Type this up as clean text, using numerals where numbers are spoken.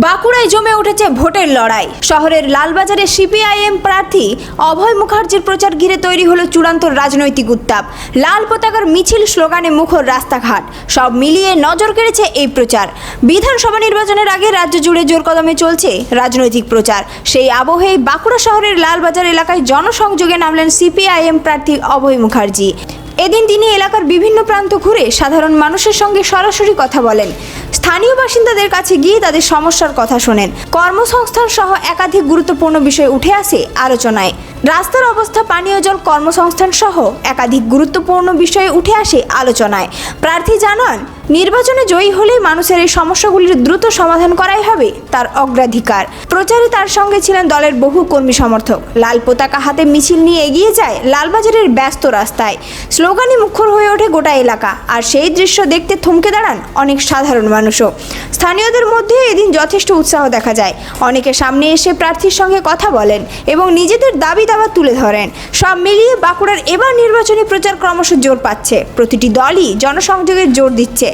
বাঁকুড়ায় জমে উঠেছে ভোটের লড়াই। শহরের লালবাজারে সিপিআইএম প্রার্থী অভয় মুখার্জির প্রচার ঘিরে তৈরি হলো চূড়ান্ত রাজনৈতিক উত্তাপ। লাল পতাকার মিছিল, স্লোগানে মুখর রাস্তাঘাট, সব মিলিয়ে নজর কেড়েছে এই প্রচার। বিধানসভা নির্বাচনের আগে রাজ্য জুড়ে জোর কদমে চলছে রাজনৈতিক প্রচার। সেই আবহে বাঁকুড়া শহরের লালবাজার এলাকায় জনসংযোগে নামলেন সিপিআইএম প্রার্থী অভয় মুখার্জি। এদিন তিনি এলাকার বিভিন্ন প্রান্ত ঘুরে সাধারণ মানুষের সঙ্গে সরাসরি কথা বলেন। স্থানীয় বাসিন্দাদের কাছে গিয়ে তাদের সমস্যার কথা শোনেন। কর্মসংস্থান সহ একাধিক গুরুত্বপূর্ণ বিষয় উঠে আসে আলোচনায়। রাস্তার অবস্থা, পানীয় জল, কর্মসংস্থান সহ একাধিক গুরুত্বপূর্ণ বিষয়ে উঠে আসে আলোচনায়। প্রার্থী জানান, নির্বাচনে জয়ী হলে মানুষের এই সমস্যাগুলির দ্রুত সমাধান করাই হবে তার অগ্রাধিকার। প্রচারে তার সঙ্গে ছিলেন দলের বহু কর্মী সমর্থক। লাল পতাকা হাতে মিছিল নিয়ে এগিয়ে যায় লালবাজারের ব্যস্ত রাস্তায়। স্লোগানে মুখর হয়ে ওঠে গোটা এলাকা, আর সেই দৃশ্য দেখতে থমকে দাঁড়ান অনেক সাধারণ মানুষও। স্থানীয়দের মধ্যে এদিন যথেষ্ট উৎসাহ দেখা যায়। অনেকে সামনে এসে প্রার্থীর সঙ্গে কথা বলেন এবং নিজেদের দাবি দাবা তুলে ধরেন। সব মিলিয়ে বাঁকুড়ার এবার নির্বাচনী প্রচার ক্রমশ জোর পাচ্ছে। প্রতিটি দলই জনসংযোগের জোর দিচ্ছে।